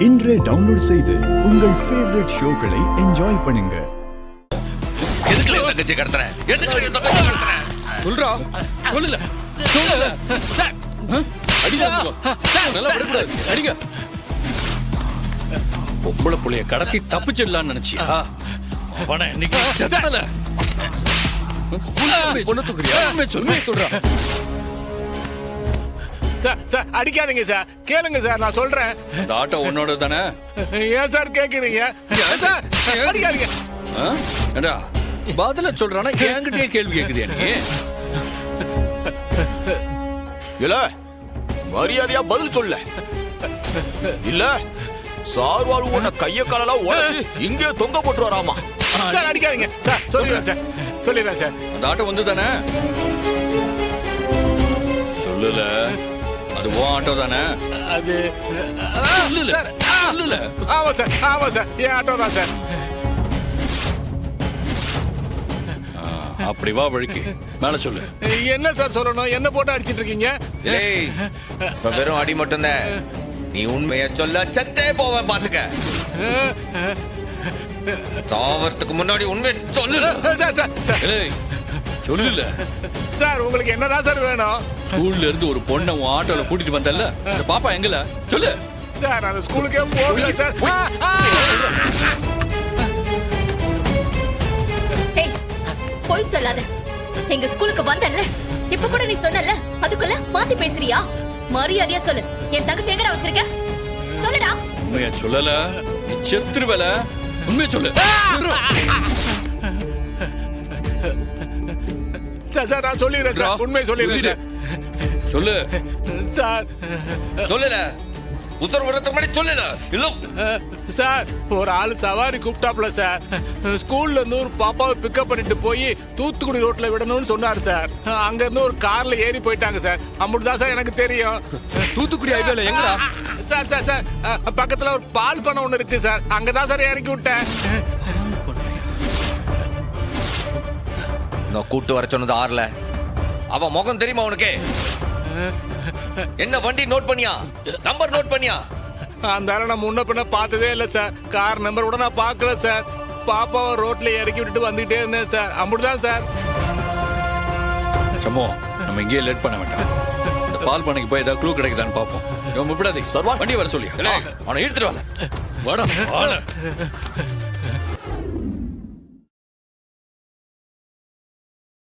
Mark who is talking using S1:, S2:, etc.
S1: இன்றே டவுன்லோட் செய்து உங்கள் ஃபேவரட் ஷோக்களை என்ஜாய் பண்ணுங்க.
S2: எதுக்குல தங்கச்சி கடத்துற? எதுக்குல தங்கச்சி கடத்துற?
S3: சொல்றா, சொல்லல சார். அடிங்க சார், நல்லா விடக்கூடாது, அடிங்க. பொம்பளை புள்ளைய கடத்தி தப்பிச்சிடலான்னு நினைச்சியா? அவனை இன்னைக்கு செத்தல. பொண்ணு தூக்குறியா? சொல்றா.
S4: சார் அடிக்காதீங்க சார், கேளுங்க சார், நான் சொல்றேன்.
S3: இந்த ஆட்டோ உன்னோட தானே?
S4: ஏன் சார் கேக்குறீங்க? சார் அடிக்காதீங்க.
S3: ஏண்டா பதில சொல்றானா? என்கிட்டயே கேள்வி கேக்குறியா நீ?
S2: இல்ல மரியாதையா பதில் சொல்ல. இல்ல சார்வால் உன்ன கைய காலெல்லாம் உடைச்சு இங்கே தொங்க போட்டு வராமா?
S4: சார் அடிக்காதீங்க சார், சொல்லிடுறேன் சார், சொல்லிடுறேன் சார்.
S3: அந்த ஆட்டோ வந்து தானே? சொல்லல, அது உன் ஆட்டோ தானே?
S4: அது
S3: சொல்லல, சொல்லல.
S4: ஆமா சார், ஆமா சார், என் ஆட்டோ தான் சார்.
S3: அப்படி வா வழிக்கு மேல சொல்லு.
S4: என்ன சார் சொல்லணும்? என்ன போட்டு அடிச்சிட்டு இருக்கீங்க?
S2: இப்ப வெறும் அடி மட்டும்தான். நீ உண்மைய சொல்ல செத்தே போவ பாத்துக்க. சாவறதுக்கு முன்னாடி உண்மை சொல்லு.
S4: சார் சார் சார்
S3: சொல்லல
S4: சார், உங்களுக்கு என்னதான் சார் வேணும்?
S3: ஸ்கூல்ல இருந்து ஒரு பொண்ணை உன் ஆட்டோல கூட்டிட்டு வந்தல்ல, அந்த பாப்பா எங்கல? சொல்லு
S4: சார். அந்த ஸ்கூலுக்கே போகல சார்.
S5: போய் சொல்லாத. எங்க ஸ்கூலுக்கு வந்தல்ல, இப்ப கூட நீ சொன்னல, அதுக்குள்ள மாத்தி பேசுறியா? மரியாதையா சொல்லு. என் தங்கச்சி எங்கடா வச்சிருக்க? சொல்லுடா.
S3: உண்மையா சொல்லல, நீ செத்துருவல. உண்மையா சொல்லு.
S4: சார் நான் சொல்லிடுறேன் சார், உண்மை சொல்லிடுறேன்
S3: சொல்லு
S4: சார்.
S2: சொல்லல, உத்தரவு வரதுக்கு முன்னாடி சொல்லல. இல்ல
S4: சார், ஒரு ஆளு சவாரி கூப்பிட்டாப்ல சார். ஸ்கூல்ல இருந்து ஒரு பாப்பாவை பிக்கப் பண்ணிட்டு போய் தூத்துக்குடி ரோட்ல விடணும்னு சொன்னாரு சார். அங்க இருந்து ஒரு கார்ல ஏறி போயிட்டாங்க சார். அப்படிதான் சார் எனக்கு தெரியும்.
S3: தூத்துக்குடி ஹைவேல எங்கடா?
S4: சார் சார் சார், பக்கத்துல ஒரு பால் பண்ணை ஒண்ணு இருக்கு சார், அங்கதான் சார் இறக்கி விட்டேன்.
S2: நான் கூட்டு வர சொன்னது ஆறல. அவன் முகம் தெரியுமா உனக்கு? என்ன வண்டி நோட் பண்ணியா? நம்பர் நோட் பண்ணியா?
S4: அந்த ஆளை நான் முன்ன பின்ன பார்த்ததே இல்லை சார். கார் நம்பர் கூட நான் பார்க்கல சார். பாப்பாவை ரோட்ல இறக்கி விட்டுட்டு வந்துகிட்டே இருந்தேன் சார். அப்படிதான் சார்.
S3: சமோ, நம்ம இங்கேயே லேட் பண்ண வேண்டாம். இந்த பால் பண்ணைக்கு போய் ஏதாவது க்ளூ கிடைக்குதான்னு பார்ப்போம். விடாதே,
S2: சர்வா
S3: வண்டி வர சொல்லி
S2: அவனை இழுத்துட்டு வாங்க.
S3: வாடா.